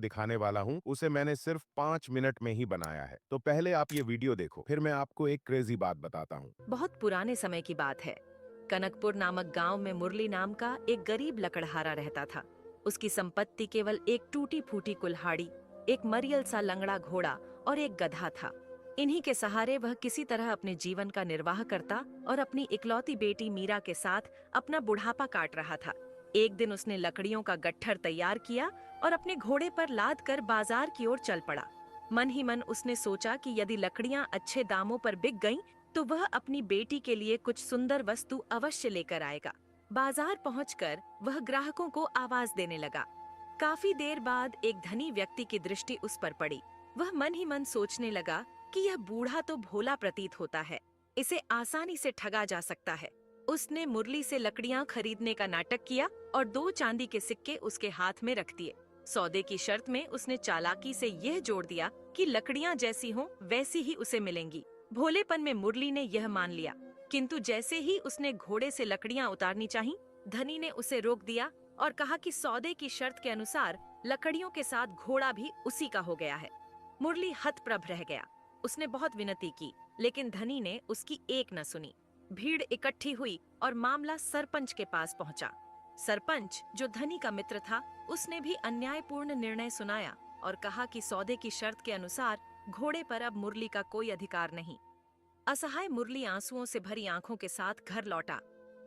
दिखाने वाला हूँ उसे मैंने सिर्फ 5 मिनट में ही बनाया है। तो पहले आप ये वीडियो देखो, फिर मैं आपको एक क्रेजी बात बताता हूँ। बहुत पुराने समय की बात है। कनकपुर नामक गांव में मुरली नाम का एक गरीब लकड़हारा रहता था। उसकी संपत्ति केवल एक टूटी फूटी कुल्हाड़ी, एक मरियल सा लंगड़ा घोड़ा और एक गधा था। इन्हीं के सहारे वह किसी तरह अपने जीवन का निर्वाह करता और अपनी इकलौती बेटी मीरा के साथ अपना बुढ़ापा काट रहा था। एक दिन उसने लकड़ियों का गट्ठर तैयार किया और अपने घोड़े पर लाद कर बाजार की ओर चल पड़ा। मन ही मन उसने सोचा कि यदि लकड़ियां अच्छे दामों पर बिक गईं, तो वह अपनी बेटी के लिए कुछ सुंदर वस्तु अवश्य लेकर आएगा। बाजार पहुंचकर वह ग्राहकों को आवाज देने लगा। काफी देर बाद एक धनी व्यक्ति की दृष्टि उस पर पड़ी। वह मन ही मन सोचने लगा कि यह बूढ़ा तो भोला प्रतीत होता है, इसे आसानी से ठगा जा सकता है। उसने मुरली से लकड़ियां खरीदने का नाटक किया और 2 चांदी के सिक्के उसके हाथ में रख दिए। सौदे की शर्त में उसने चालाकी से यह जोड़ दिया कि लकड़ियां जैसी हों वैसी ही उसे मिलेंगी। भोलेपन में मुरली ने यह मान लिया, किंतु जैसे ही उसने घोड़े से लकड़ियां उतारनी चाहीं, धनी ने उसे रोक दिया और कहा कि सौदे की शर्त के अनुसार लकड़ियों के साथ घोड़ा भी उसी का हो गया है। मुरली हतप्रभ रह गया। उसने बहुत विनती की, लेकिन धनी ने उसकी एक न सुनी। भीड़ इकट्ठी हुई और मामला सरपंच के पास पहुंचा। सरपंच, जो धनी का मित्र था, उसने भी अन्यायपूर्ण निर्णय सुनाया और कहा कि सौदे की शर्त के अनुसार घोड़े पर अब मुरली का कोई अधिकार नहीं। असहाय मुरली आंसुओं से भरी आंखों के साथ घर लौटा।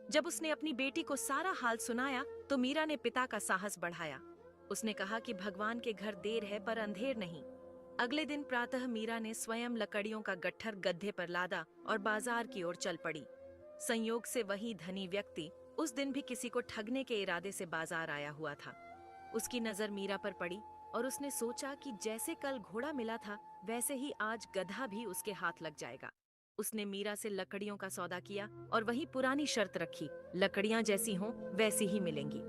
जब उसने अपनी बेटी को सारा हाल सुनाया तो मीरा ने पिता का साहस बढ़ाया। उसने कहा कि भगवान के घर देर है पर अंधेर नहीं। अगले दिन प्रातः मीरा ने स्वयं लकड़ियों का गट्ठर गड्ढे पर लादा और बाजार की ओर चल पड़ी। संयोग से वही धनी व्यक्ति उस दिन भी किसी को ठगने के इरादे से बाजार आया हुआ था। उसकी नजर मीरा पर पड़ी और उसने सोचा कि जैसे कल घोड़ा मिला था, वैसे ही आज गधा भी उसके हाथ लग जाएगा। उसने मीरा से लकड़ियों का सौदा किया और वही पुरानी शर्त रखी, लकड़ियां जैसी हों वैसी ही मिलेंगी।